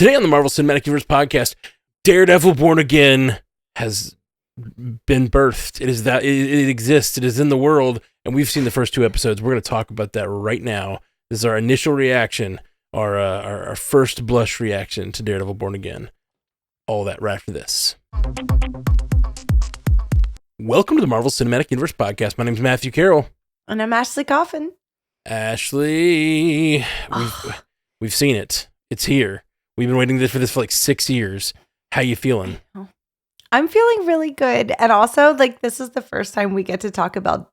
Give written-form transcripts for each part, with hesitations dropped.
Today on the Marvel Cinematic Universe podcast, Daredevil Born Again has been birthed. It exists. It is in the world, and we've seen the first 2 episodes. We're going to talk about that right now. This is our initial reaction, our first blush reaction to Daredevil Born Again. All that right after this. Welcome to the Marvel Cinematic Universe podcast. My name is Matthew Carroll. And I'm Ashley Coffin. Ashley, we've seen it. It's here. We've been waiting for this for like 6 years. How you feeling? I'm feeling really good. And also, this is the first time we get to talk about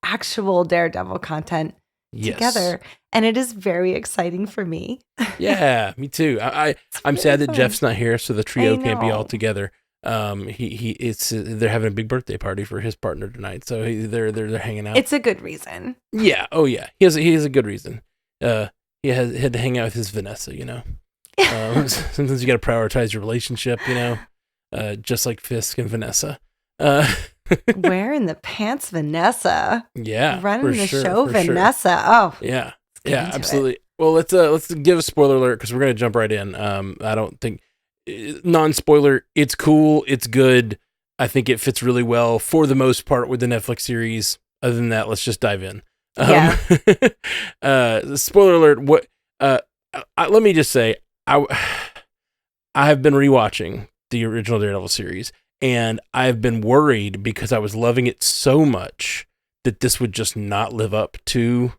actual Daredevil content together. And it is very exciting for me. Yeah, me too. I'm sad that Jeff's not here, so the trio can't be all together. They're having a big birthday party for his partner tonight, so they're hanging out. It's a good reason. Yeah. Oh yeah. He has a good reason. He had to hang out with his Vanessa, you know. Sometimes you got to prioritize your relationship, you know, just like Fisk and Vanessa. Where in the pants, Vanessa? Yeah, running the show, Vanessa. Sure. Oh, yeah, absolutely. Well, let's give a spoiler alert because we're gonna jump right in. I don't think non-spoiler. It's cool. It's good. I think it fits really well for the most part with the Netflix series. Other than that, let's just dive in. Yeah. Spoiler alert. What? Let me just say. I have been rewatching the original Daredevil series, and I've been worried because I was loving it so much that this would just not live up to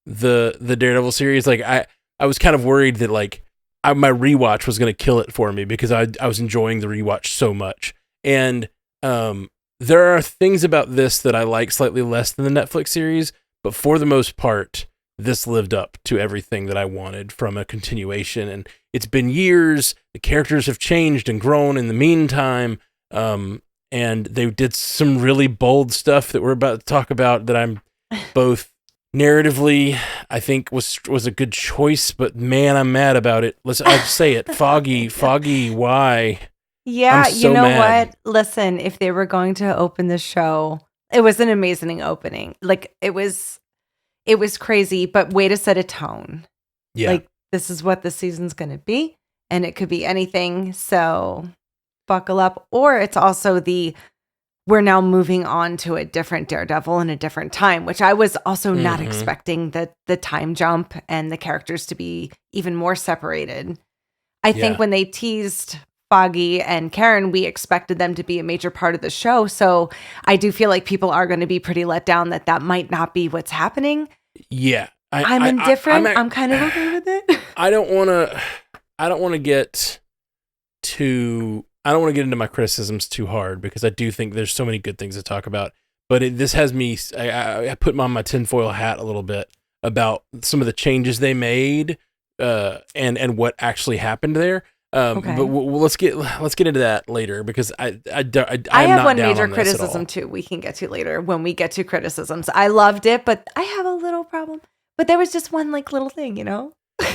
the Daredevil series. Like I was kind of worried that my rewatch was going to kill it for me because I was enjoying the rewatch so much. And there are things about this that I like slightly less than the Netflix series, but for the most part, this lived up to everything that I wanted from a continuation. And it's been years. The characters have changed and grown in the meantime. And they did some really bold stuff that we're about to talk about that I'm both narratively, I think was a good choice, but man, I'm mad about it. I'll say it. Foggy, why? Yeah, I'm so you know mad. what? Listen, if they were going to open the show, it was an amazing opening. It was crazy, but way to set a tone. Yeah. This is what the season's going to be, and it could be anything. So buckle up. Or it's also we're now moving on to a different Daredevil in a different time, which I was also not expecting the time jump and the characters to be even more separated. I think when they teased Foggy and Karen, we expected them to be a major part of the show. So I do feel like people are going to be pretty let down that might not be what's happening. Yeah. I'm indifferent. I'm kind of okay with it. I don't want to get into my criticisms too hard because I do think there's so many good things to talk about. But this has me, I put on my tinfoil hat a little bit about some of the changes they made and what actually happened there. Okay. But let's get into that later because I have one major criticism too we can get to later when we get to criticisms. I loved it, but I have a little problem. But there was just one little thing, you know?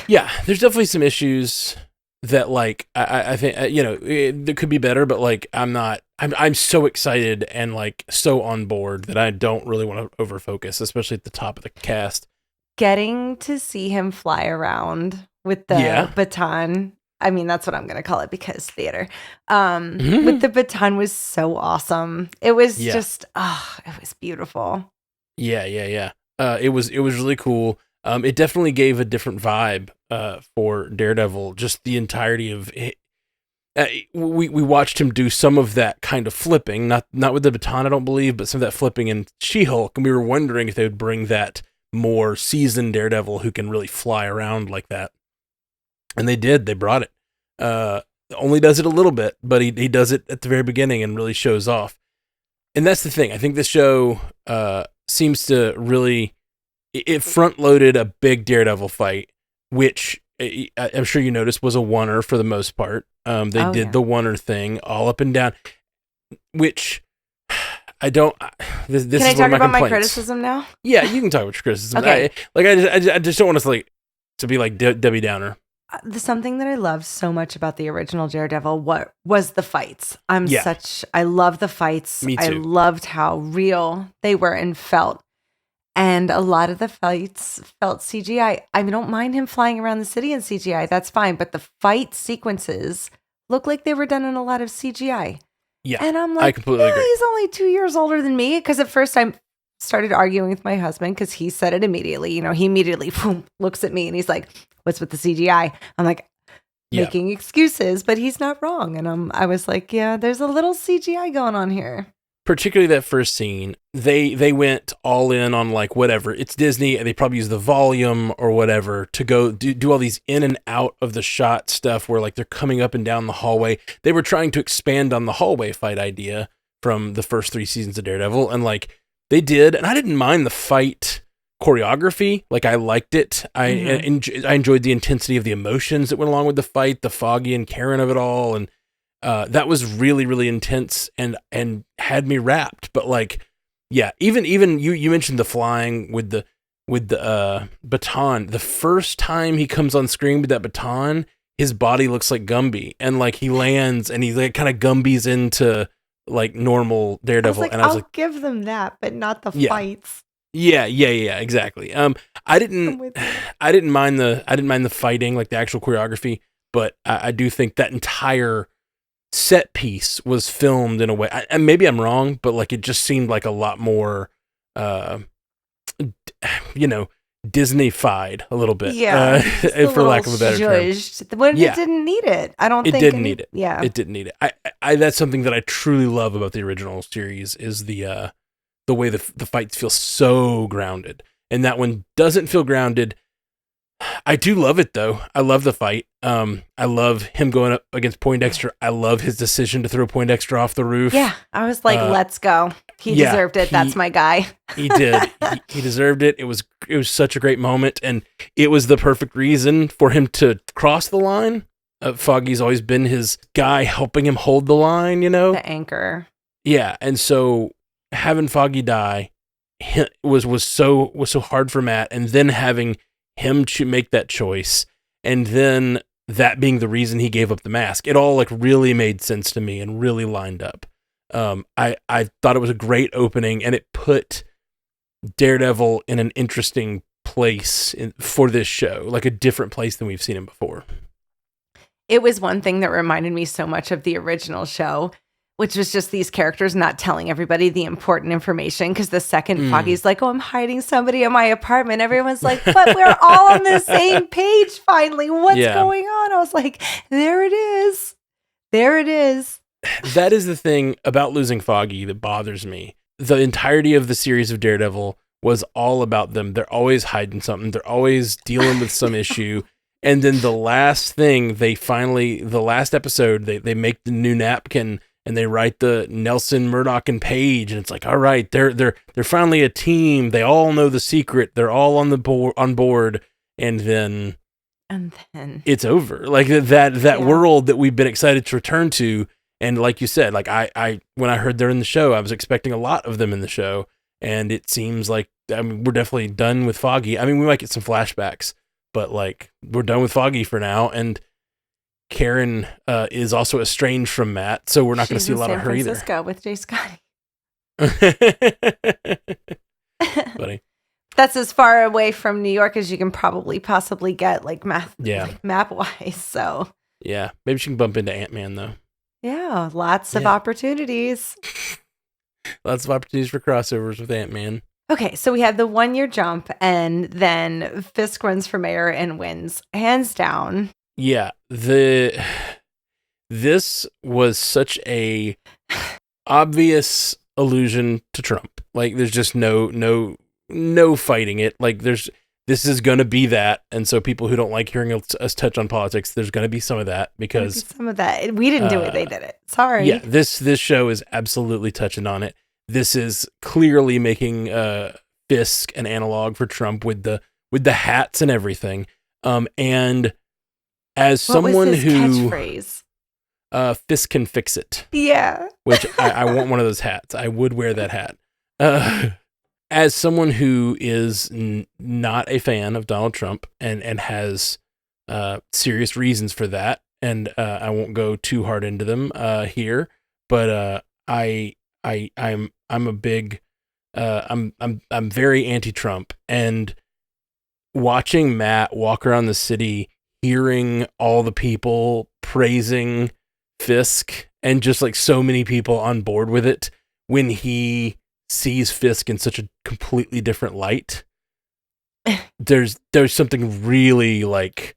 Yeah, there's definitely some issues that I think it could be better, but I'm so excited and so on board that I don't really want to overfocus, especially at the top of the cast. Getting to see him fly around with the baton. I mean, that's what I'm going to call it because theater. With the baton was so awesome. It was just, it was beautiful. Yeah. It was really cool. It definitely gave a different vibe for Daredevil. Just the entirety of it. We watched him do some of that kind of flipping, not with the baton, I don't believe, but some of that flipping in She-Hulk, and we were wondering if they would bring that more seasoned Daredevil who can really fly around like that. And they did. They brought it. Only does it a little bit, but he does it at the very beginning and really shows off. And that's the thing. I think this show seems to really... It front-loaded a big Daredevil fight, which I'm sure you noticed was a oneer for the most part. They did the oneer thing all up and down, which I don't... This Can I talk about my criticism now? Yeah, you can talk about your criticism. Okay. I just don't want us to be like Debbie Downer. Something that I loved so much about the original Daredevil was the fights. I love the fights. Me too. I loved how real they were and felt. And a lot of the fights felt CGI. I mean, don't mind him flying around the city in CGI. That's fine. But the fight sequences look like they were done in a lot of CGI. Yeah, and I'm I like, completely agree. He's only 2 years older than me. Because at first I started arguing with my husband because he said it immediately. You know, he immediately looks at me and he's like, what's with the CGI? I'm like, making excuses, but he's not wrong. And I was like, yeah, there's a little CGI going on here. Particularly that first scene, they went all in on like whatever. It's Disney, and they probably use the volume or whatever to go do all these in and out of the shot stuff where like they're coming up and down the hallway. They were trying to expand on the hallway fight idea from the first 3 seasons of Daredevil, and like they did, and I didn't mind the fight choreography. Like I liked it. I enjoyed the intensity of the emotions that went along with the fight, the Foggy and Karen of it all, and that was really, really intense and had me wrapped. But like, yeah, even you mentioned the flying with the baton. The first time he comes on screen with that baton, his body looks like Gumby, and like he lands and he like kind of Gumbies into like normal Daredevil. And I was like, I'll give them that, but not the fights. Yeah, exactly. I didn't mind the fighting, like the actual choreography, but I do think that entire set piece was filmed in a way, and maybe I'm wrong, but like it just seemed like a lot more, Disney-fied a little bit, for lack of a better term. When it didn't need it. I don't think it didn't need it. Yeah, it didn't need it. I that's something that I truly love about the original series is the way the fights feel so grounded, and that one doesn't feel grounded. I do love it though. I love the fight. I love him going up against Poindexter. I love his decision to throw Poindexter off the roof. Yeah, I was like, let's go. He deserved it. That's my guy. He did. He deserved it. It was such a great moment, and it was the perfect reason for him to cross the line. Foggy's always been his guy, helping him hold the line. The anchor. Yeah, and so having Foggy die was so hard for Matt, and then having him to make that choice, and then that being the reason he gave up the mask, it all like really made sense to me and really lined up. I thought it was a great opening, and it put Daredevil in an interesting place for this show, like a different place than we've seen him before. It was one thing that reminded me so much of the original show, which was just these characters not telling everybody the important information. Because the second Foggy's like, I'm hiding somebody in my apartment, everyone's like, but we're all on the same page finally. What's going on? I was like, there it is. There it is. That is the thing about losing Foggy that bothers me. The entirety of the series of Daredevil was all about them. They're always hiding something. They're always dealing with some issue. And then the last thing, the last episode, they make the new napkin, and they write the Nelson, Murdoch, and Page, and it's like, all right, they're finally a team. They all know the secret. They're all on board, and then it's over. Like that world that we've been excited to return to, and like you said, like I when I heard they're in the show, I was expecting a lot of them in the show, and it seems like we're definitely done with Foggy. I mean, we might get some flashbacks, but like we're done with Foggy for now, and Karen is also estranged from Matt, so we're not going to see a lot of her either. Francisco with Jay Scotty. Buddy. That's as far away from New York as you can probably possibly get, like map wise. So yeah, maybe she can bump into Ant-Man though. Yeah, lots of opportunities. Lots of opportunities for crossovers with Ant-Man. Okay, so we had the 1 year jump, and then Fisk runs for mayor and wins hands down. Yeah, this was such a obvious allusion to Trump. Like, there's just no fighting it. Like, this is gonna be that, and so people who don't like hearing us touch on politics, there's gonna be some of that because some of that we didn't do it; they did it. Sorry. Yeah, this show is absolutely touching on it. This is clearly making Fisk an analog for Trump with the hats and everything. And as someone who catchphrase? Fisk can fix it. Yeah. Which I want one of those hats. I would wear that hat. As someone who is not a fan of Donald Trump and has serious reasons for that, and I won't go too hard into them here, but I'm a big I'm very anti-Trump, and watching Matt walk around the city, hearing all the people praising Fisk, and just like so many people on board with it when he sees Fisk in such a completely different light. There's something really like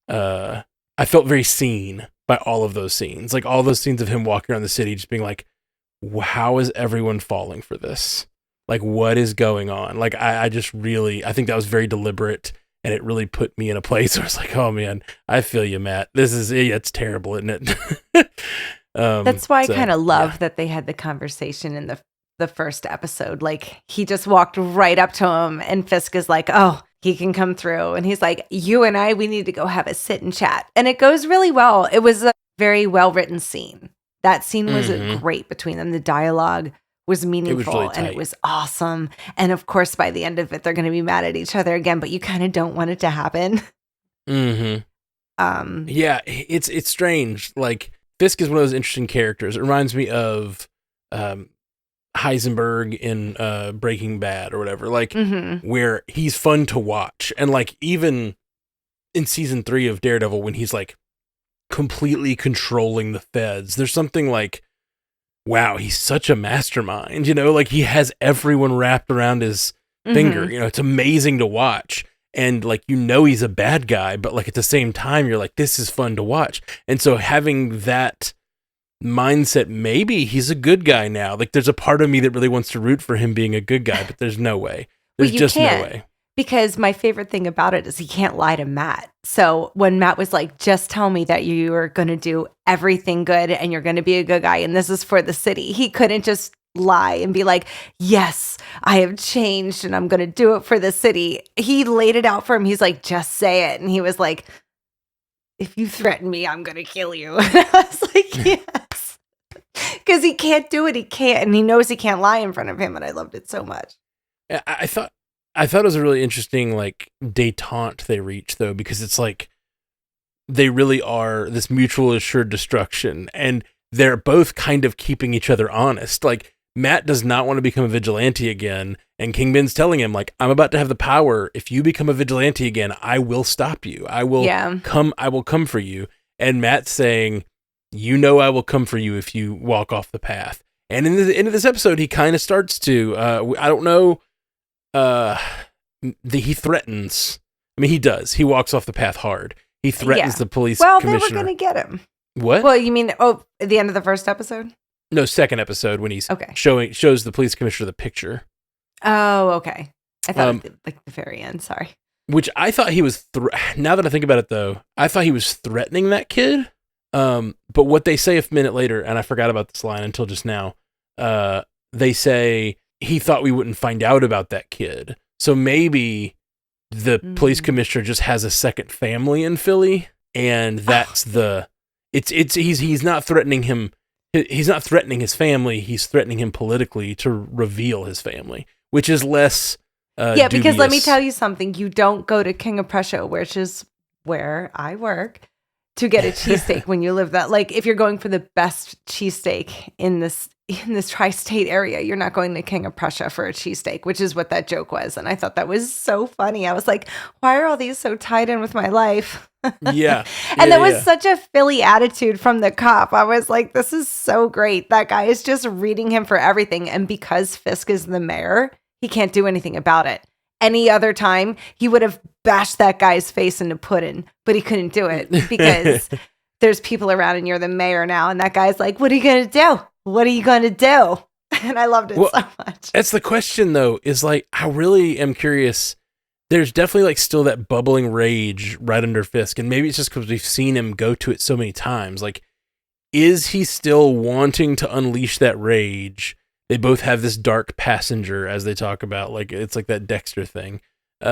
I felt very seen by all of those scenes. Like all those scenes of him walking around the city just being like, how is everyone falling for this? Like, what is going on? Like, I just really, I think that was very deliberate, and it really put me in a place where I was like, oh man, I feel you, Matt. It's terrible, isn't it? That's why I kind of love that they had the conversation in the first episode. Like, he just walked right up to him, and Fisk is like, oh, he can come through. And he's like, you and I, we need to go have a sit and chat. And it goes really well. It was a very well-written scene. That scene was great between them. The dialogue was meaningful, and it was awesome. And of course, by the end of it, they're going to be mad at each other again, but you kind of don't want it to happen. Yeah, it's strange. Like, Fisk is one of those interesting characters. It reminds me of Heisenberg in Breaking Bad or whatever, like where he's fun to watch. And like even in season 3 of Daredevil, when he's like completely controlling the feds, there's something like, wow, he's such a mastermind, you know, like he has everyone wrapped around his finger. You know, it's amazing to watch. And like, you know, he's a bad guy, but like at the same time, you're like, this is fun to watch. And so having that mindset, maybe he's a good guy now. Like there's a part of me that really wants to root for him being a good guy, but there's no way. There's just no way. Because my favorite thing about it is he can't lie to Matt. So when Matt was like, just tell me that you are going to do everything good and you're going to be a good guy and this is for the city, he couldn't just lie and be like, yes, I have changed and I'm going to do it for the city. He laid it out for him. He's like, just say it. And he was like, if you threaten me, I'm going to kill you. And I was like, yes. Because he can't do it. He can't. And he knows he can't lie in front of him. And I loved it so much. I thought it was a really interesting, like, detente they reached, though, because it's like they really are this mutual assured destruction, and they're both kind of keeping each other honest. Like, Matt does not want to become a vigilante again, and Kingpin's telling him, like, I'm about to have the power. If you become a vigilante again, I will stop you. I will come for you. And Matt's saying, you know I will come for you if you walk off the path. And in the end of this episode, he kind of starts to, I don't know, he threatens. I mean, he does. He walks off the path hard. He threatens the police commissioner. Well, they were going to get him. What? Well, you mean, at the end of the first episode? No, second episode when he's shows the police commissioner the picture. Oh, okay. I thought like the very end. Sorry. Which I thought he was. Now that I think about it, though, I thought he was threatening that kid. But what they say a minute later, and I forgot about this line until just now. They say he thought we wouldn't find out about that kid, so maybe the police commissioner just has a second family in Philly, and that's he's not threatening him. He's not threatening his family. He's threatening him politically to reveal his family, which is less. Because dubious. let me tell you something. You don't go to King of Prussia, which is where I work, to get a cheesesteak when you live that. Like, if you're going for the best cheesesteak in this tri-state area, you're not going to King of Prussia for a cheesesteak, which is what that joke was. And I thought that was so funny. I was like, why are all these so tied in with my life? Yeah. And that was such a Philly attitude from the cop. I was like, this is so great. That guy is just reading him for everything. And because Fisk is the mayor, he can't do anything about it. Any other time, he would have bashed that guy's face into pudding, but he couldn't do it because there's people around and you're the mayor now. And that guy's like, what are you going to do? What are you going to do? And I loved it so much. That's the question, though, is like, I really am curious. There's definitely like still that bubbling rage right under Fisk. And maybe it's just because we've seen him go to it so many times. Like, is he still wanting to unleash that rage? They both have this dark passenger, as they talk about. Like, it's like that Dexter thing. They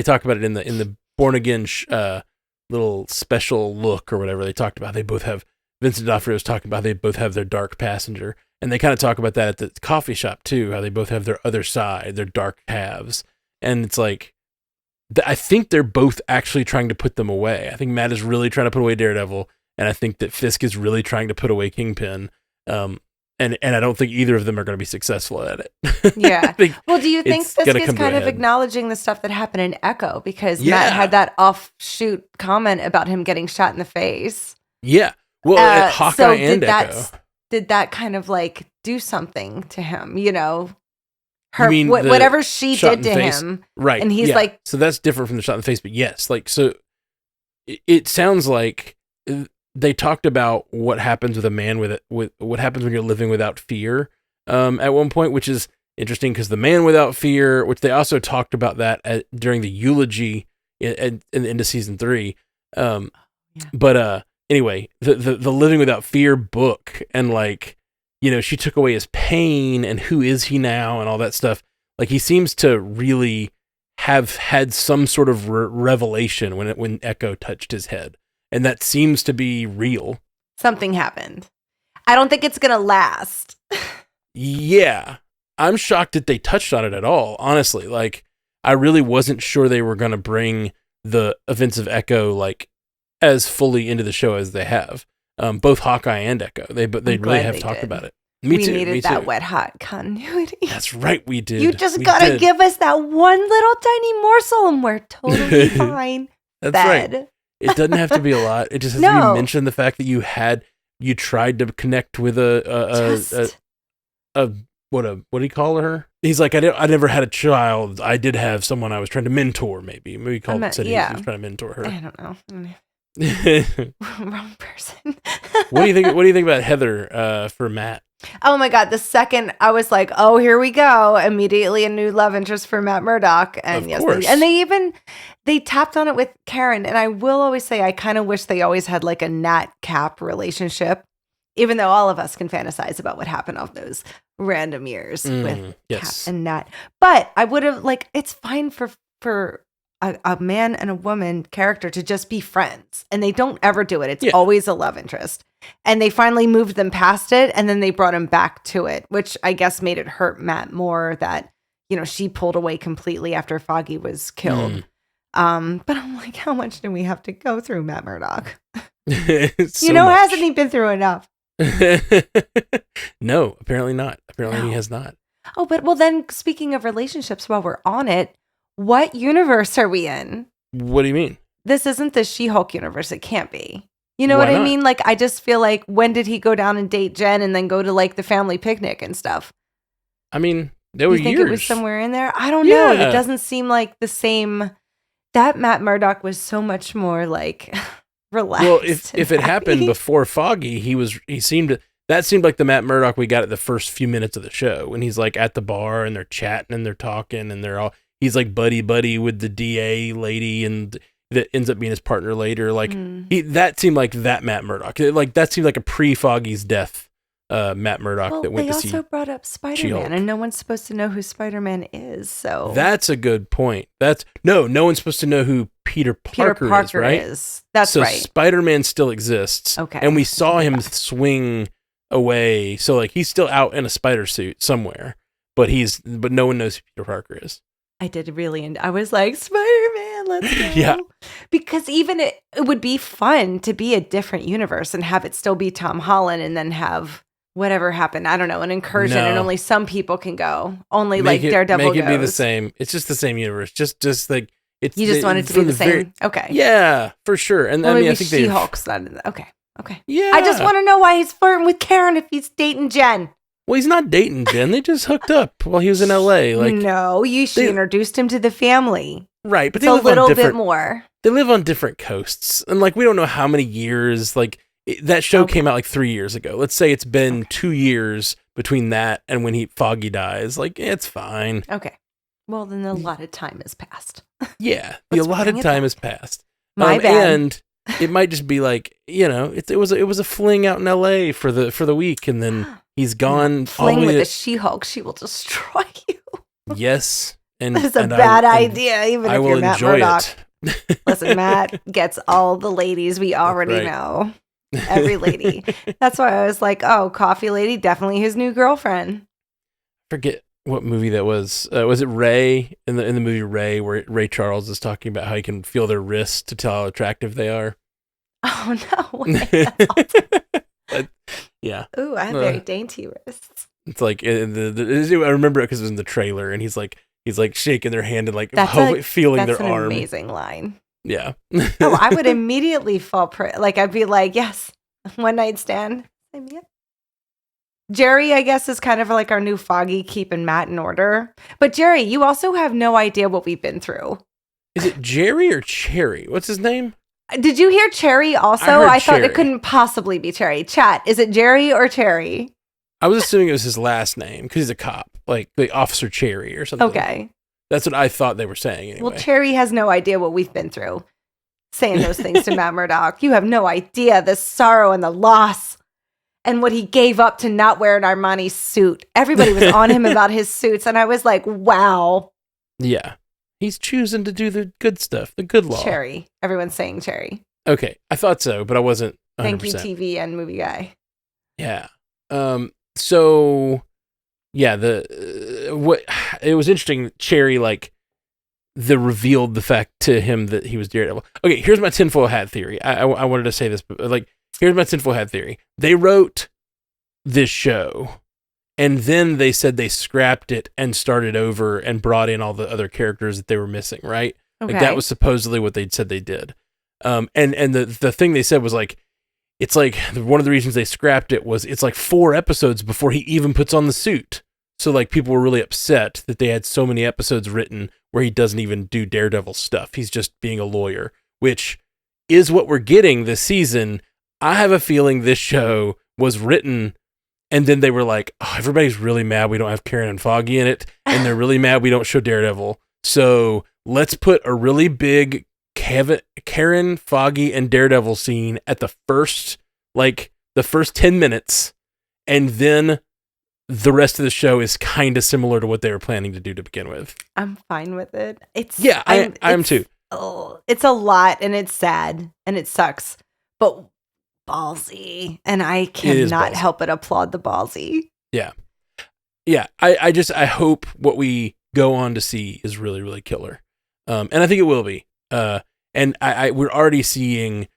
talk about it in the Born Again little special look or whatever they talked about. They both have, Vincent D'Onofrio was talking about, they both have their dark passenger. And they kind of talk about that at the coffee shop too, how they both have their other side, their dark halves. And it's like, I think they're both actually trying to put them away. I think Matt is really trying to put away Daredevil, and I think that Fisk is really trying to put away Kingpin. and I don't think either of them are going to be successful at it. Yeah. Well, do you think it's this gonna is come to kind a of head. acknowledging the stuff that happened in Echo? Because Yeah. Matt had that offshoot comment about him getting shot in the face. Yeah. Well, at Hawkeye and Echo. Did that kind of like do something to him? You know, You mean the whatever she shot did in to the face? him, Right. and he's like, so that's different from the shot in the face, but yes, like, so it sounds like they talked about what happens with a man with what happens when you're living without fear at one point, which is interesting because the man without fear, which they also talked about that during the eulogy in the end of season 3. But anyway, the living without fear book, and like, you know, she took away his pain and who is he now and all that stuff. Like, he seems to really have had some sort of revelation when Echo touched his head. And that seems to be real. Something happened. I don't think it's going to last. Yeah. I'm shocked that they touched on it at all, honestly. Like, I really wasn't sure they were going to bring the events of Echo, like, as fully into the show as they have. Both Hawkeye and Echo. They really have talked about it. We needed that wet hot continuity. That's right, we did. You just gotta give us that one little tiny morsel and we're totally fine. That's right. It doesn't have to be a lot. It just has to be mentioned, the fact that you tried to connect with what do you call her? He's like, I never had a child. I did have someone I was trying to mentor, maybe called it. He was trying to mentor her. I don't know. Wrong person. What do you think about Heather for Matt? Oh my God. The second I was like, oh, here we go. Immediately a new love interest for Matt Murdock. And of yes, course. they tapped on it with Karen. And I will always say, I kind of wish they always had like a Nat Cap relationship, even though all of us can fantasize about what happened of those random years with Cap and Nat. But I would have it's fine for a man and a woman character to just be friends, and they don't ever do it. It's always a love interest. And they finally moved them past it, and then they brought him back to it, which I guess made it hurt Matt more that, you know, she pulled away completely after Foggy was killed. But I'm like, how much do we have to go through, Matt Murdock? Hasn't he been through enough? No, apparently not. He has not. Oh, but well, then speaking of relationships, while we're on it, what universe are we in? What do you mean? This isn't the She-Hulk universe. It can't be. You know what I mean? Like, I just feel like, when did he go down and date Jen and then go to like the family picnic and stuff? I mean, there were years. You think it was somewhere in there? I don't know. It doesn't seem like the same. That Matt Murdock was so much more like relaxed. Well, if it happened before Foggy, that seemed like the Matt Murdock we got at the first few minutes of the show, when he's like at the bar and they're chatting and they're talking and he's like buddy with the DA lady, and that ends up being his partner later. Like that seemed like that Matt Murdock. That seemed like a pre-Foggy's death Matt Murdock that went to see. They also brought up Spider-Man, and no one's supposed to know who Spider-Man is. So that's a good point. No one's supposed to know who Peter Parker is, right? That's right. So Spider-Man still exists. Okay. And we saw him swing away. So like he's still out in a spider suit somewhere, but no one knows who Peter Parker is. I did really, I was like, Spider-Man, let's go. Yeah. Because even it would be fun to be a different universe and have it still be Tom Holland, and then have whatever happened. I don't know, an incursion, and only some people can go. Only Daredevil goes. Make it be the same. It's just the same universe. Just like it's. You just want it to be the same. Okay. Yeah, for sure. And I mean, I think She-Hulk's not in that. Okay. Yeah. I just want to know why he's flirting with Karen if he's dating Jen. Well, he's not dating Jen. They just hooked up while he was in LA. Like, no, she introduced him to the family. Right, but they live a little bit more. They live on different coasts, and like we don't know how many years. Like that show came out like 3 years ago. Let's say it's been 2 years between that and when Foggy dies. Like it's fine. Okay, well then a lot of time has passed. Yeah, a lot of time has passed. My bad. And it might just be like, you know, it was a fling out in LA for the week, and then he's gone. Fling with a She-Hulk, she will destroy you. Yes. That's a bad idea, even if you're Matt Murdock. Listen, Matt gets all the ladies we already know. Every lady. That's why I was like, oh, Coffee Lady, definitely his new girlfriend. Forget what movie that was. Was it Ray, in the movie Ray, where Ray Charles is talking about how he can feel their wrists to tell how attractive they are? Oh, no way. That's awesome. Yeah. Ooh, I have very dainty wrists. It's like I remember it because it was in the trailer, and he's like shaking their hand and like feeling their arm. That's an amazing line. Yeah. Oh, I would immediately fall like I'd be like, yes, one night stand. Jerry, I guess, is kind of like our new Foggy, keeping Matt in order. But Jerry, you also have no idea what we've been through. Is it Jerry or Cherry? What's his name? Did you hear Cherry also? I thought it couldn't possibly be Cherry. Chat, is it Jerry or Cherry? I was assuming it was his last name because he's a cop, like the Officer Cherry or something. Okay. That's what I thought they were saying anyway. Well, Cherry has no idea what we've been through. Saying those things to Matt Murdock. You have no idea the sorrow and the loss and what he gave up to not wear an Armani suit. Everybody was on him about his suits, and I was like, wow. Yeah. He's choosing to do the good stuff, the good law. Cherry. Everyone's saying Cherry. Okay. I thought so, but I wasn't 100%. Thank you, TV and movie guy. Yeah. So yeah, what it was interesting. Cherry revealed the fact to him that he was Daredevil. Okay, here's my tinfoil hat theory. I wanted to say this, but here's my tinfoil hat theory. They wrote this show, and then they said they scrapped it and started over and brought in all the other characters that they were missing. Right? Okay. Like that was supposedly what they'd said they did. And the thing they said was it's like one of the reasons they scrapped it was it's like 4 episodes before he even puts on the suit. So like people were really upset that they had so many episodes written where he doesn't even do Daredevil stuff. He's just being a lawyer, which is what we're getting this season. I have a feeling this show was written and then they were like, oh, everybody's really mad we don't have Karen and Foggy in it. And they're really mad we don't show Daredevil. So let's put a really big Karen, Foggy, and Daredevil scene at the first 10 minutes. And then the rest of the show is kind of similar to what they were planning to do to begin with. I'm fine with it. I am too. Oh, it's a lot and it's sad and it sucks, but ballsy. And I cannot help but applaud the ballsy. Yeah. Yeah. I hope what we go on to see is really, really killer. And I think it will be. And we're already seeing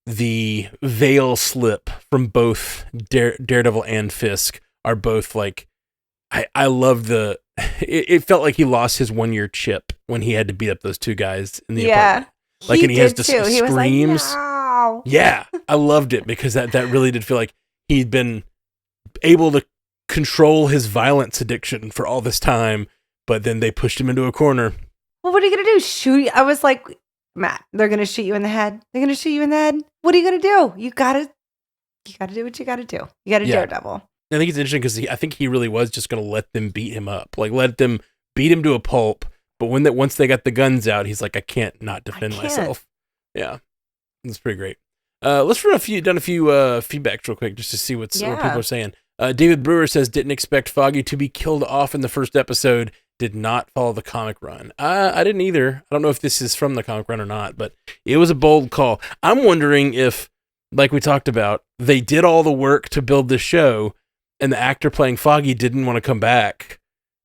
the veil slip from both Daredevil and Fisk are both like, I love it felt like he lost his 1-year chip when he had to beat up those 2 guys in the apartment. Like, and he has just screams. He was like, no. Yeah. I loved it because that really did feel like he'd been able to control his violence addiction for all this time, but then they pushed him into a corner. Well, what are you going to do? Shoot? I was like, Matt, they're going to shoot you in the head. They're going to shoot you in the head. What are you going to do? You got to do what you got to do. You got to Daredevil. I think it's interesting because I think he really was just going to let them beat him up. Like, let them beat him to a pulp. But once they got the guns out, he's like, I can't not defend myself. Yeah. It's pretty great. Let's run a few feedbacks real quick just to see what people are saying. David Brewer says, didn't expect Foggy to be killed off in the first episode. Did not follow the comic run. I didn't either. I don't know if this is from the comic run or not, but it was a bold call. I'm wondering if, like we talked about, they did all the work to build this show and the actor playing Foggy didn't want to come back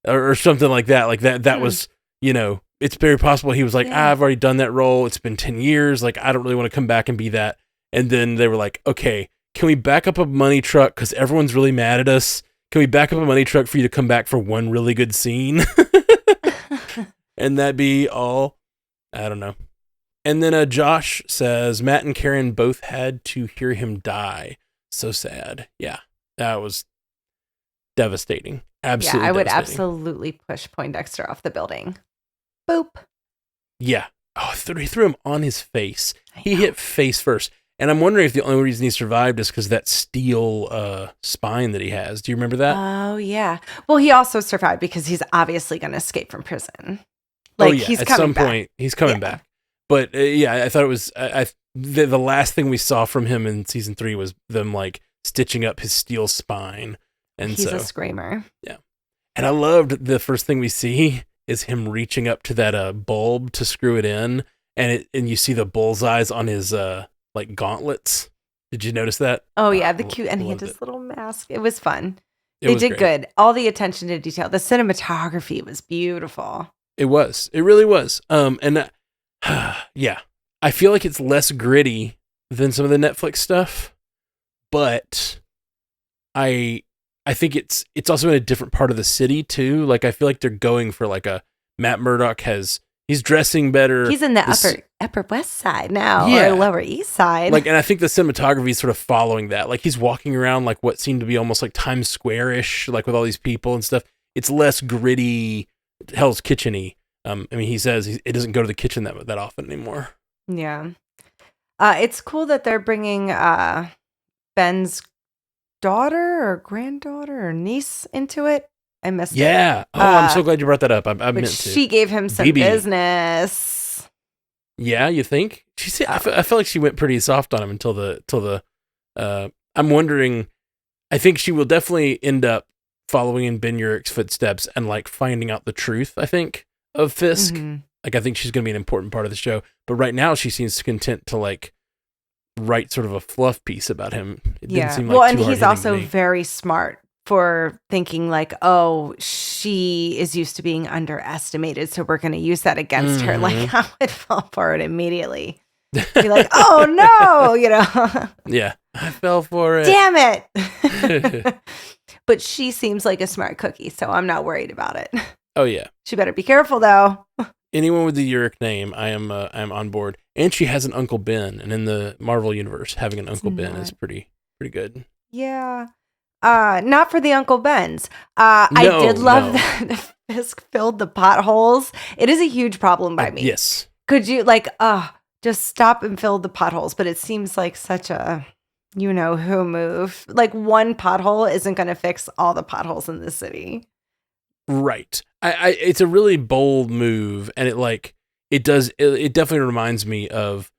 or something like that. Like that was, it's very possible he was like, I've already done that role. It's been 10 years. Like, I don't really want to come back and be that. And then they were like, okay, can we back up a money truck? Because everyone's really mad at us. Can we back up a money truck for you to come back for one really good scene? And that'd be all. I don't know. And then Josh says, Matt and Karen both had to hear him die. So sad. Yeah, that was devastating. Absolutely. Yeah, I would absolutely push Poindexter off the building. Boop. Yeah. Oh, he threw him on his face. He hit face first. And I'm wondering if the only reason he survived is because that steel spine that he has. Do you remember that? Oh, yeah. Well, he also survived because he's obviously going to escape from prison. Like, he's at coming some back. point, he's coming back. But I thought it was the last thing we saw from him in season 3 was them like stitching up his steel spine. And he's a screamer. Yeah. And I loved the first thing we see is him reaching up to that bulb to screw it in, and you see the bullseyes on his like gauntlets. Did you notice that? Oh yeah, the cute, and he had this little mask. It was fun. They did good. All the attention to detail. The cinematography was beautiful. It was. It really was. And yeah, I feel like it's less gritty than some of the Netflix stuff, but I think it's also in a different part of the city too. Like I feel like they're going for like a Matt Murdock he's dressing better. He's in the upper west side now, Yeah. or lower east side. Like, and I think the cinematography is sort of following that. Like he's walking around like what seemed to be almost like Times Square-ish, like with all these people and stuff. It's less gritty, Hell's Kitchen-y. I mean, he says it doesn't go to the kitchen that often anymore. Yeah. It's cool that they're bringing Ben's daughter or granddaughter or niece into it. I missed it. Yeah. Oh, I'm so glad you brought that up. I meant to. She gave him some business. Yeah, you think? I felt like she went pretty soft on him until the. I'm wondering. I think she will definitely end up following in Ben Urich's footsteps and like finding out the truth. I think of Fisk. Mm-hmm. Like I think she's going to be an important part of the show. But right now, she seems content to like write sort of a fluff piece about him. It didn't seem like and he's also very smart for thinking like, oh, she is used to being underestimated, so we're going to use that against her. Like, I would fall for it immediately. Be like, oh no, Yeah, I fell for it. Damn it. But she seems like a smart cookie, so I'm not worried about it. Oh yeah. She better be careful though. Anyone with the Urich name, I'm on board. And she has an Uncle Ben, and in the Marvel universe, having an Uncle Ben is pretty good. Yeah. Not for the Uncle Bens. I did love that Fisk filled the potholes. It is a huge problem by me. Yes. Could you just stop and fill the potholes? But it seems like such a who move. Like one pothole isn't going to fix all the potholes in the city. Right. It's a really bold move, and it definitely reminds me of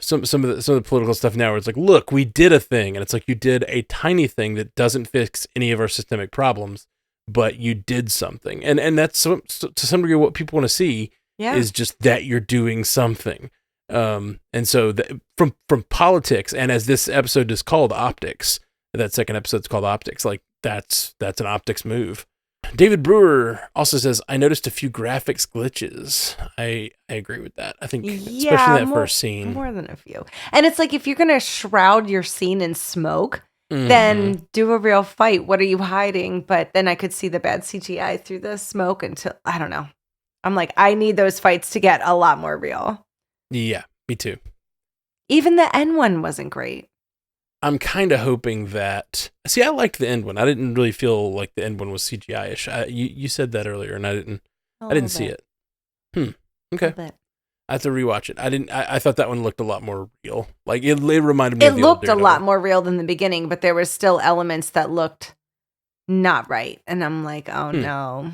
some of the political stuff now where it's like, look, we did a thing, and it's like you did a tiny thing that doesn't fix any of our systemic problems, but you did something, and that's to some degree what people want to see is just that you're doing something. And so from politics, and as this episode is called Optics, that second episode's called Optics, like that's an optics move. David Brewer also says, I noticed a few graphics glitches. I agree with that. I think, especially that first scene. More than a few. And it's like, if you're going to shroud your scene in smoke, then do a real fight. What are you hiding? But then I could see the bad CGI through the smoke until, I don't know. I'm like, I need those fights to get a lot more real. Yeah, me too. Even the end one wasn't great. I'm kind of hoping that... See, I liked the end one. I didn't really feel like the end one was CGI-ish. You said that earlier, and I didn't see it. Okay. I have to rewatch it. I thought that one looked a lot more real. Like, it reminded me of the old looked a lot more real than the beginning, but there were still elements that looked not right. And I'm like, oh, no.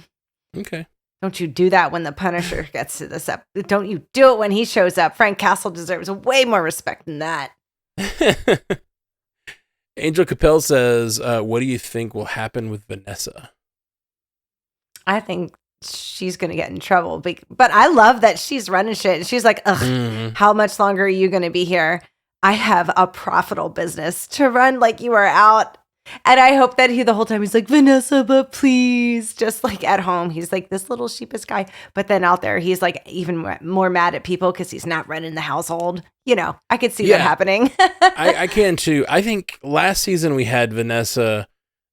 Okay. Don't you do that when the Punisher gets to this up. Don't you do it when he shows up. Frank Castle deserves way more respect than that. Angel Capel says, what do you think will happen with Vanessa? I think she's going to get in trouble. But I love that she's running shit. And she's like, ugh, how much longer are you going to be here? I have a profitable business to run. Like, you are out. And I hope that the whole time he's like, Vanessa, but please. Just like at home, he's like this little sheepish guy. But then out there, he's like even more mad at people because he's not running the household. I could see that happening. I can too. I think last season we had Vanessa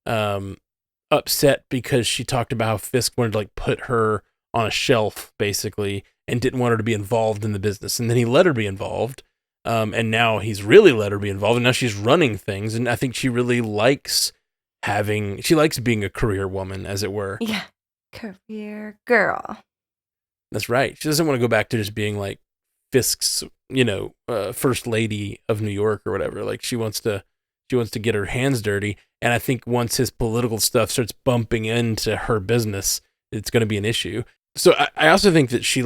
upset because she talked about how Fisk wanted to like put her on a shelf basically and didn't want her to be involved in the business. And then he let her be involved. And now he's really let her be involved, and now she's running things. And I think she really likes being a career woman, as it were. Yeah. Career girl. That's right. She doesn't want to go back to just being like Fisk's, first lady of New York or whatever. Like she wants to get her hands dirty. And I think once his political stuff starts bumping into her business, it's going to be an issue. So I also think that she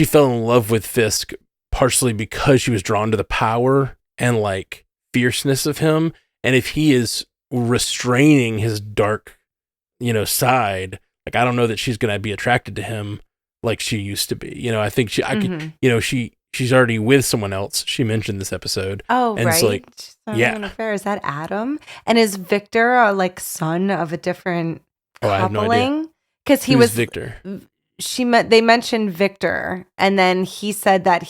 fell in love with Fisk partially because she was drawn to the power and like fierceness of him. And if he is restraining his dark, side, like, I don't know that she's going to be attracted to him like she used to be. I think she's already with someone else. She mentioned this episode. Oh, and right. It's like, affair. Is that Adam? And is Victor a son of a different coupling? I have no idea. Because he was Victor. They mentioned Victor, and then he said that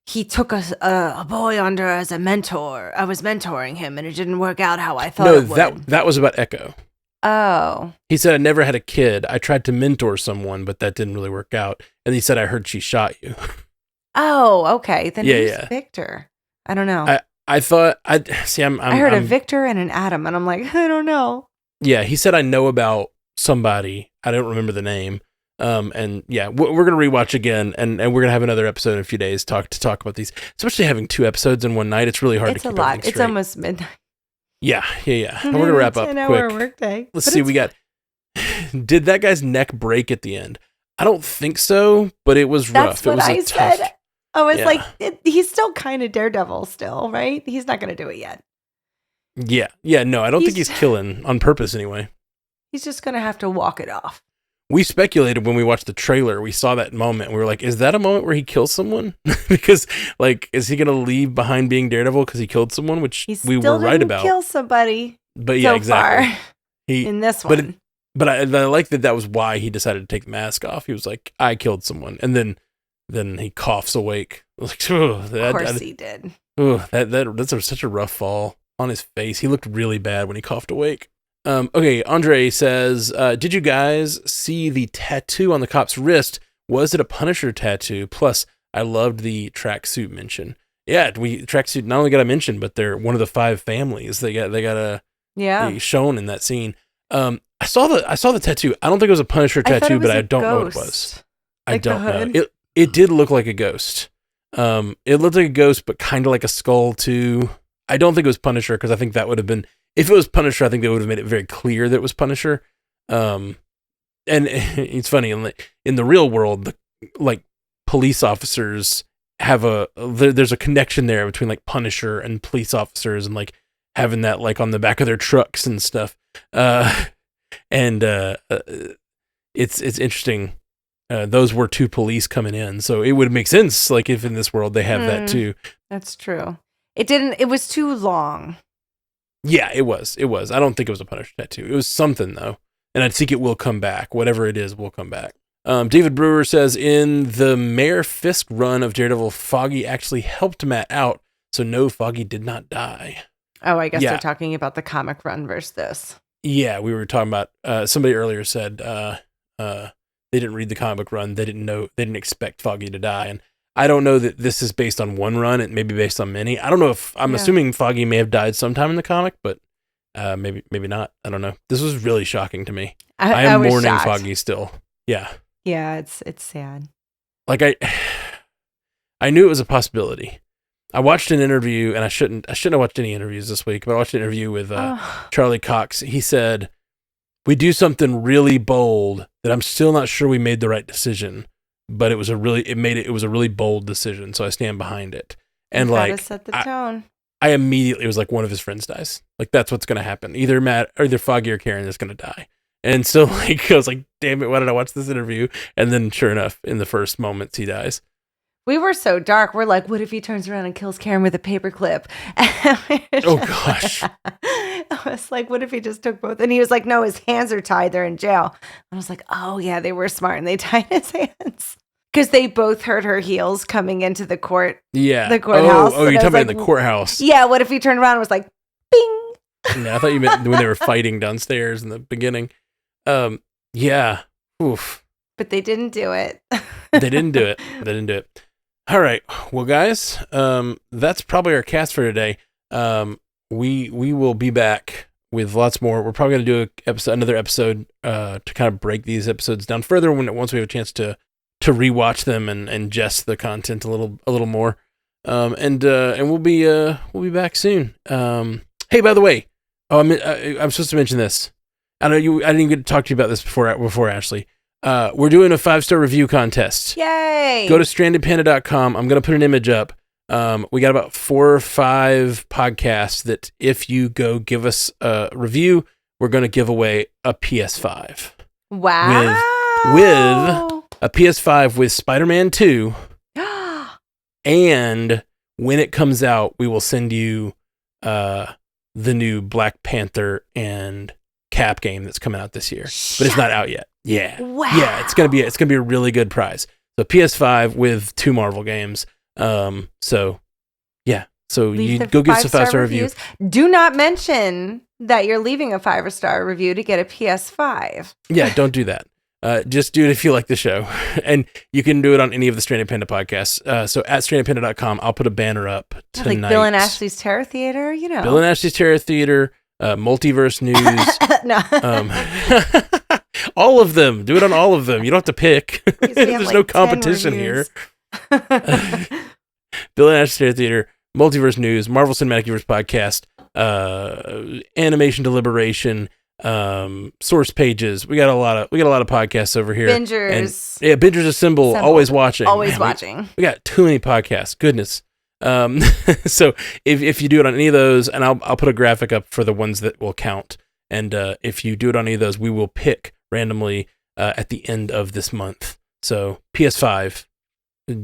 he took a boy under as a mentor. I was mentoring him, and it didn't work out how I thought it would. That was about Echo. Oh. He said, I never had a kid. I tried to mentor someone, but that didn't really work out. And he said, I heard she shot you. Oh, okay. Then who's Victor? I don't know. I thought, I heard a Victor and an Adam, and I'm like, I don't know. Yeah, he said, I know about somebody. I don't remember the name. And yeah, we're going to rewatch again, and we're going to have another episode in a few days to talk about these, especially having 2 episodes in one night. It's really hard to keep everything straight. It's almost midnight. Yeah. And we're going to wrap up quick. Workday. Let's see, we got, did that guy's neck break at the end? I don't think so, but it was rough. That's what I said. I was like, he's still kind of Daredevil still, right? He's not going to do it yet. Yeah, no, I don't think he's killing on purpose anyway. He's just going to have to walk it off. We speculated when we watched the trailer, we saw that moment, and we were like, is that a moment where he kills someone? Because, like, is he going to leave behind being Daredevil because he killed someone, which we were right about. Kill somebody. But yeah, exactly. Far in this one. But I like that was why he decided to take the mask off. He was like, I killed someone. And then he coughs awake. I was like, of course he did. That's such a rough fall on his face. He looked really bad when he coughed awake. Okay, Andre says, did you guys see the tattoo on the cop's wrist? Was it a Punisher tattoo? Plus, I loved the tracksuit mention. Yeah, tracksuit not only got a mention, but they're one of the 5 families. They got shown in that scene. I saw the tattoo. I don't think it was a Punisher tattoo, but I don't know what it was. I don't know. It did look like a ghost. It looked like a ghost, but kind of like a skull too. I don't think it was Punisher because I think that would have been, if it was Punisher, I think they would have made it very clear that it was Punisher. And it's funny in the real world, like police officers have there's a connection there between like Punisher and police officers, and like having that like on the back of their trucks and stuff. It's interesting. Those were 2 police coming in, so it would make sense. Like if in this world they have that too. That's true. It was too long. Yeah, it was. I don't think it was a Punisher tattoo. It was something though. And I think it will come back. Whatever it is will come back. David Brewer says, in the Mayor Fisk run of Daredevil, Foggy actually helped Matt out. So no, Foggy did not die. Oh, I guess they're talking about the comic run versus this. Yeah, we were talking about, somebody earlier said, they didn't read the comic run. They didn't expect Foggy to die. And I don't know that this is based on one run. It may be based on many. I don't know if I'm assuming Foggy may have died sometime in the comic, but maybe not. I don't know. This was really shocking to me. I am mourning shocked. Foggy still. Yeah. Yeah, it's sad. Like I knew it was a possibility. I watched an interview, and I shouldn't have watched any interviews this week, but I watched an interview with Charlie Cox. He said, we do something really bold that I'm still not sure we made the right decision, but it was a really bold decision. So I stand behind it. And like, set the tone. I immediately, it was like one of his friends dies. Like that's what's going to happen. Either Foggy or Karen is going to die. And so like, I was like, damn it, why did I watch this interview? And then sure enough, in the first moments he dies. We were so dark. We're like, what if he turns around and kills Karen with a paperclip? Oh, gosh. I was like, what if he just took both? And he was like, no, his hands are tied. They're in jail. And I was like, oh, yeah, they were smart. And they tied his hands. Because they both heard her heels coming into the court. Yeah. The courthouse. Oh, you're talking about in the courthouse. Yeah, what if he turned around and was like, bing? Yeah, I thought you meant when they were fighting downstairs in the beginning. Yeah. Oof. But they didn't do it. They didn't do it. All right. Well, guys, that's probably our cast for today. We will be back with lots more. We're probably going to do another episode to kind of break these episodes down further once we have a chance to rewatch them and ingest the content a little more. And we'll be back soon. Hey, by the way, I'm supposed to mention this. I didn't get to talk to you about this before, Ashley. We're doing a 5-star review contest. Yay! Go to strandedpanda.com. I'm going to put an image up. We got about 4 or 5 podcasts that if you go give us a review, we're going to give away a PS5. Wow. With a PS5 with Spider-Man 2. And when it comes out, we will send you the new Black Panther and Cap game that's coming out this year. But it's not out yet. Yeah. Wow. Yeah, it's gonna be a really good prize. So PS5 with 2 Marvel games. So yeah. So Leave you the go give us a 5-star 5-star review. reviews. Do not mention that you're leaving a 5-star review to get a PS5. Yeah, don't do that. Just do it if you like the show. And you can do it on any of the Stranded Panda podcasts. So at strandedpanda.com, I'll put a banner up tonight. Like Bill and Ashley's Terror Theater, you know. Bill and Ashley's Terror Theater, Multiverse News. No. All of them. Do it on all of them. You don't have to pick. There's like no competition here. 10 Bill and Ashley's Terror Theater, Multiverse News, Marvel Cinematic Universe Podcast, Animation Deliberation, Source Pages. We got a lot of podcasts over here. Bingers. And, Bingers Assemble. Always watching. Always watching. We got too many podcasts. Goodness. So if you do it on any of those, and I'll put a graphic up for the ones that will count. And if you do it on any of those, we will pick randomly at the end of this month. So PS5,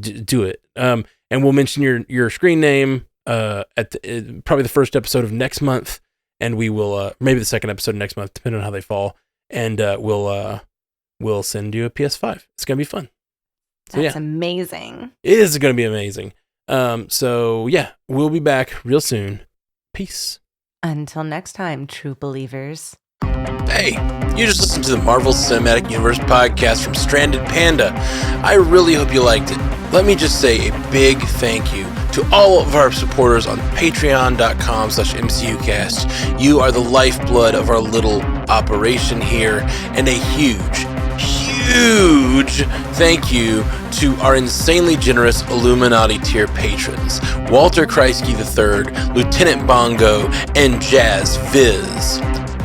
do it. And we'll mention your screen name at probably the first episode of next month, and we will maybe the second episode of next month, depending on how they fall. And we'll send you a PS5. It's gonna be fun. So, That's amazing. It is gonna be amazing. So yeah, we'll be back real soon. Peace. Until next time, true believers. Hey, you just listened to the Marvel Cinematic Universe podcast from Stranded Panda. I really hope you liked it. Let me just say a big thank you to all of our supporters on patreon.com/MCUcast. You are the lifeblood of our little operation here, and a huge thank you to our insanely generous Illuminati tier patrons, Walter Kreisky III, Lieutenant Bongo, and Jazz Viz.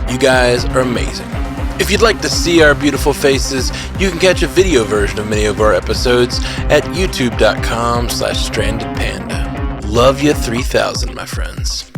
You guys are amazing. If you'd like to see our beautiful faces, you can catch a video version of many of our episodes at youtube.com/strandedpanda. Love you 3000, my friends.